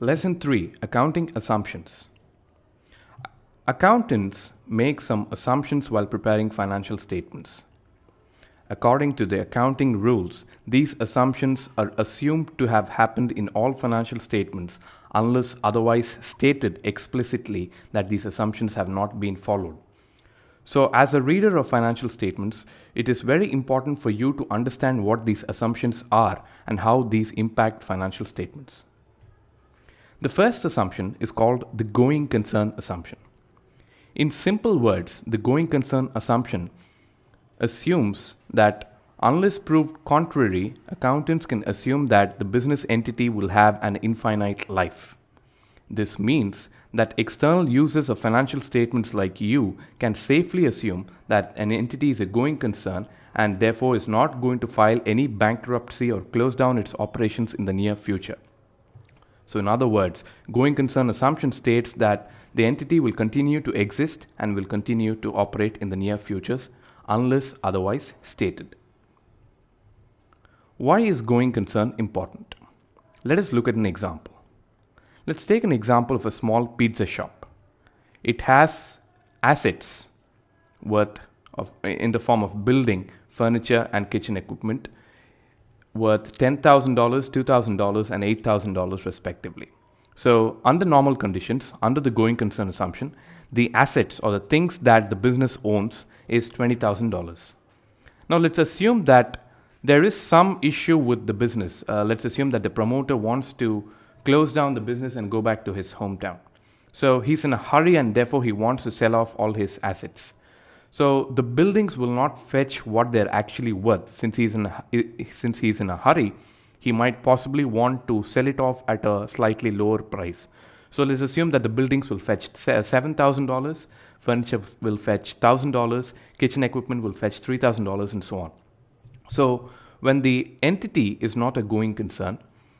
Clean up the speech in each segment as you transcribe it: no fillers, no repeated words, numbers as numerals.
Lesson 3: Accounting Assumptions. Accountants make some assumptions while preparing financial statements. According to the accounting rules, these assumptions are assumed to have happened in all financial statements unless otherwise stated explicitly that these assumptions have not been followed. So, as a reader of financial statements, it is very important for you to understand what these assumptions are and how these impact financial statements. The first assumption is called the going concern assumption. In simple words, the going concern assumption assumes that unless proved contrary, accountants can assume that the business entity will have an infinite life. This means that external users of financial statements like you can safely assume that an entity is a going concern and therefore is not going to file any bankruptcy or close down its operations in the near future. So in other words, going concern assumption states that the entity will continue to exist and will continue to operate in the near futures unless otherwise stated. Why is going concern important? Let us look at an example. Let's take an example of a small pizza shop. It has assets in the form of building, furniture, and kitchen equipment worth $10,000, $2,000, and $8,000 respectively. So, under normal conditions, under the going concern assumption, the assets or the things that the business owns is $20,000. Now, let's assume that there is some issue with the business. Let's assume that the promoter wants to close down the business and go back to his hometown. So he's in a hurry and therefore he wants to sell off all his assets. So the buildings will not fetch what they're actually worth. Since he's in a hurry, he might possibly want to sell it off at a slightly lower price. So let's assume that the buildings will fetch $7,000, furniture will fetch $1,000, kitchen equipment will fetch $3,000, and so on. So when the entity is not a going concern,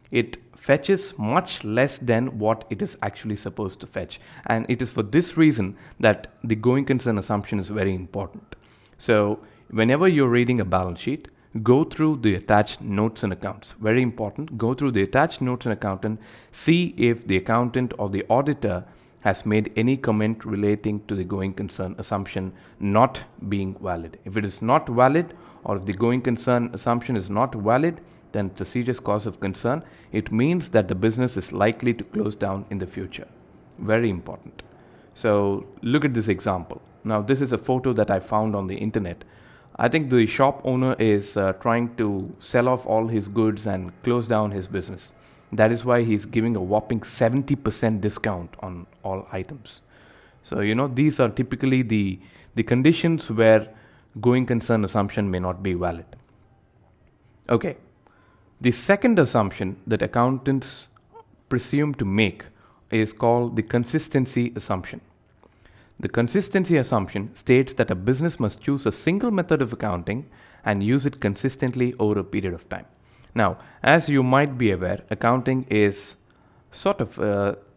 it fetches much less than what it is actually supposed to fetch. And it is for this reason that the going concern assumption is very important. So whenever you're reading a balance sheet, go through the attached notes and accounts. Very important. Go through the attached notes and account and see if the accountant or the auditor has made any comment relating to the going concern assumption not being valid. If it is not valid, or if the going concern assumption is not valid, then it's a serious cause of concern. It means that the business is likely to close down in the future. Very important. So look at this example. Now this is a photo that I found on the internet. I think the shop owner is trying to sell off all his goods and close down his business. That is why he's giving a whopping 70% discount on all items. So these are typically the conditions where going concern assumption may not be valid. Okay. The second assumption that accountants presume to make is called the consistency assumption. The consistency assumption states that a business must choose a single method of accounting and use it consistently over a period of time. Now, as you might be aware, accounting is sort of,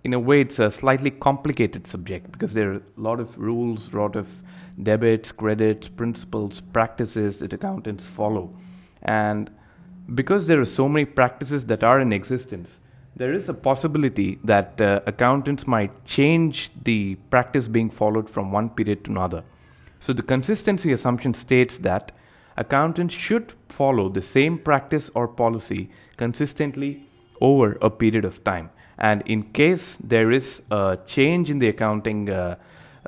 in a way, it's a slightly complicated subject because there are a lot of rules, a lot of debits, credits, principles, practices that accountants follow. And because there are so many practices that are in existence, there is a possibility that accountants might change the practice being followed from one period to another. So the consistency assumption states that accountants should follow the same practice or policy consistently over a period of time. And in case there is a change in the accounting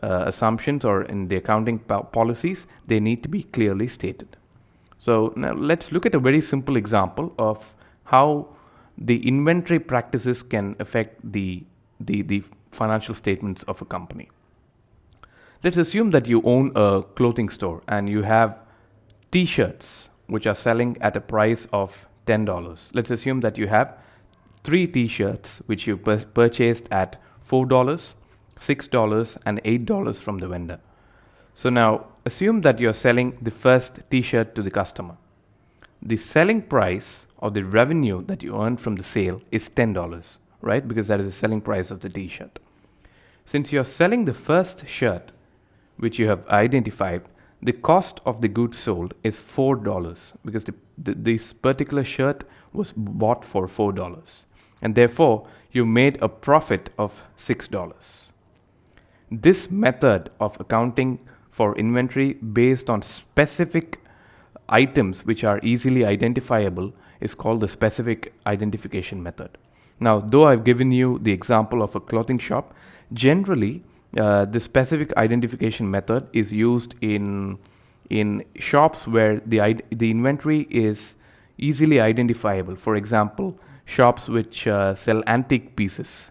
assumptions or in the accounting policies, they need to be clearly stated. So now let's look at a very simple example of how the inventory practices can affect the financial statements of a company. Let's assume that you own a clothing store and you have t-shirts which are selling at a price of $10. Let's assume that you have 3 t-shirts which you purchased at $4, $6, and $8 from the vendor. So now assume that you're selling the first t-shirt to the customer. The selling price or the revenue that you earn from the sale is $10, right? Because that is the selling price of the t-shirt. Since you're selling the first shirt, which you have identified, the cost of the goods sold is $4 because this particular shirt was bought for $4. and therefore you made a profit of $6. This method of accounting for inventory based on specific items which are easily identifiable is called the specific identification method. Now, though I've given you the example of a clothing shop, generally the specific identification method is used in shops where the inventory is easily identifiable. For example, shops which sell antique pieces,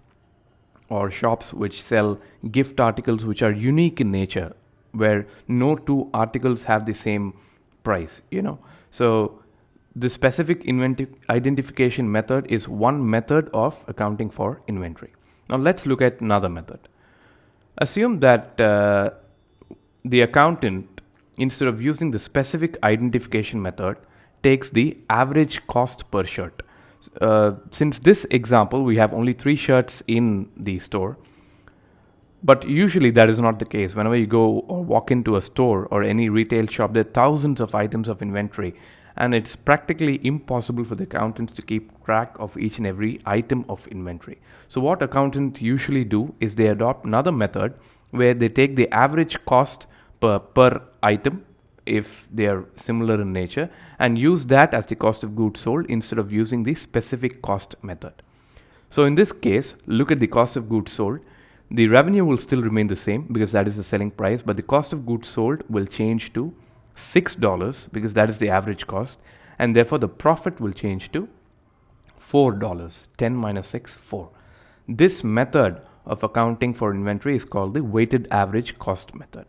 or shops which sell gift articles which are unique in nature, where no two articles have the same price, So the specific identification method is one method of accounting for inventory. Now let's look at another method. Assume that the accountant, instead of using the specific identification method, takes the average cost per shirt. Since this example, we have only 3 shirts in the store, but usually that is not the case. Whenever you go or walk into a store or any retail shop, there are thousands of items of inventory, and it's practically impossible for the accountants to keep track of each and every item of inventory. So what accountants usually do is they adopt another method where they take the average cost per item, if they are similar in nature, and use that as the cost of goods sold instead of using the specific cost method. So in this case, look at the cost of goods sold. The revenue will still remain the same because that is the selling price, but the cost of goods sold will change to $6 because that is the average cost, and therefore the profit will change to $4. 10 minus 6, 4. This method of accounting for inventory is called the weighted average cost method.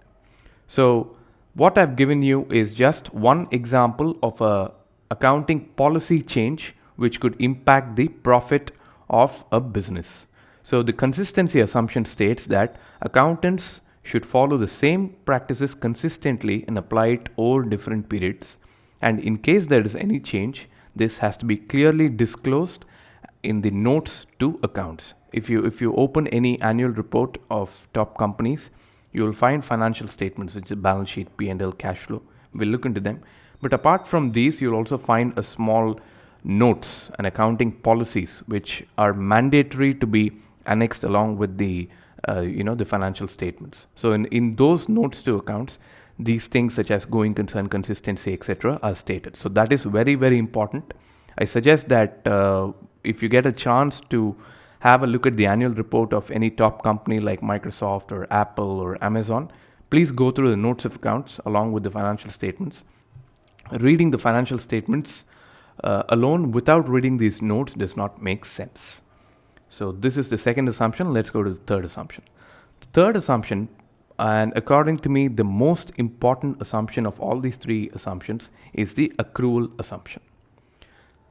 So what I've given you is just one example of a accounting policy change which could impact the profit of a business. So the consistency assumption states that accountants should follow the same practices consistently and apply it over different periods. And in case there is any change, this has to be clearly disclosed in the notes to accounts. If you open any annual report of top companies, you will find financial statements, which is balance sheet, P&L, cash flow. We'll look into them. But apart from these, you'll also find a small notes and accounting policies which are mandatory to be annexed along with the the financial statements. So in those notes to accounts, these things such as going concern, consistency, etc. are stated. So that is very, very important. I suggest that if you get a chance to have a look at the annual report of any top company like Microsoft or Apple or Amazon, please go through the notes of accounts along with the financial statements. Reading the financial statements alone without reading these notes does not make sense. So this is the second assumption. Let's go to the third assumption. The third assumption, and according to me, the most important assumption of all these 3 assumptions, is the accrual assumption.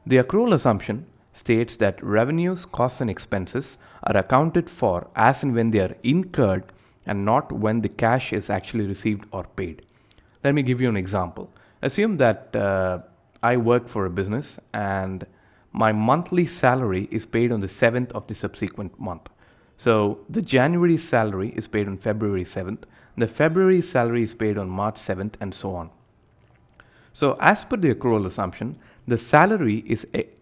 The accrual assumption states that revenues, costs, and expenses are accounted for as and when they are incurred and not when the cash is actually received or paid. Let me give you an example. Assume that I work for a business and my monthly salary is paid on the 7th of the subsequent month. So the January salary is paid on February 7th, the February salary is paid on March 7th, and so on. So as per the accrual assumption, the salary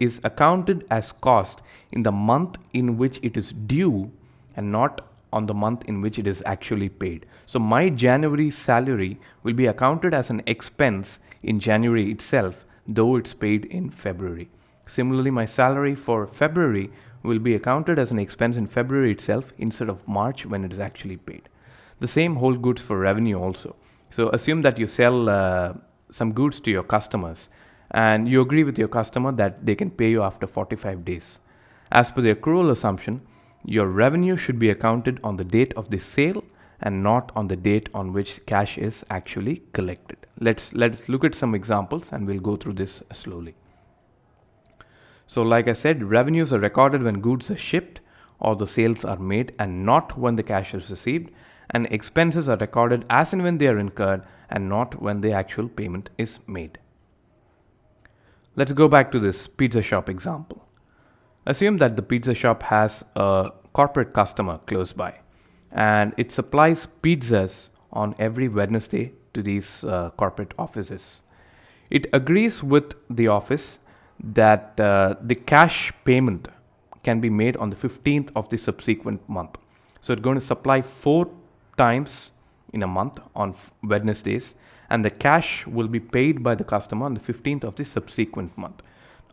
is accounted as cost in the month in which it is due and not on the month in which it is actually paid. So my January salary will be accounted as an expense in January itself, though it's paid in February. Similarly, my salary for February will be accounted as an expense in February itself instead of March when it is actually paid. The same holds good for revenue also. So assume that you sell some goods to your customers and you agree with your customer that they can pay you after 45 days. As per the accrual assumption, your revenue should be accounted on the date of the sale and not on the date on which cash is actually collected. Let's look at some examples and we'll go through this slowly. So like I said, revenues are recorded when goods are shipped or the sales are made and not when the cash is received, and expenses are recorded as and when they are incurred and not when the actual payment is made. Let's go back to this pizza shop example. Assume that the pizza shop has a corporate customer close by and it supplies pizzas on every Wednesday to these corporate offices. It agrees with the office that the cash payment can be made on the 15th of the subsequent month. So it's going to supply 4 times in a month on Wednesdays, and the cash will be paid by the customer on the 15th of the subsequent month.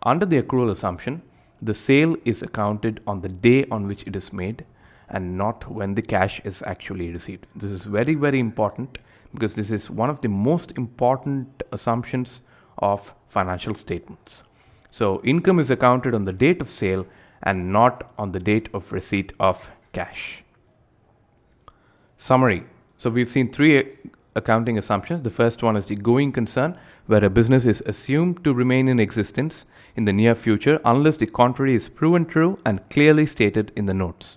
Under the accrual assumption, the sale is accounted on the day on which it is made and not when the cash is actually received. This is very, very important because this is one of the most important assumptions of financial statements. So income is accounted on the date of sale and not on the date of receipt of cash. Summary. So we've seen 3 accounting assumptions. The first one is the going concern, where a business is assumed to remain in existence in the near future unless the contrary is proven true and clearly stated in the notes.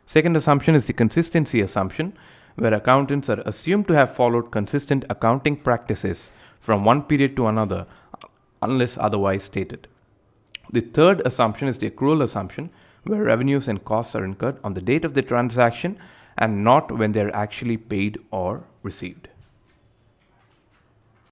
Second assumption is the consistency assumption, where accountants are assumed to have followed consistent accounting practices from one period to another unless otherwise stated. The third assumption is the accrual assumption, where revenues and costs are incurred on the date of the transaction and not when they are actually paid or received.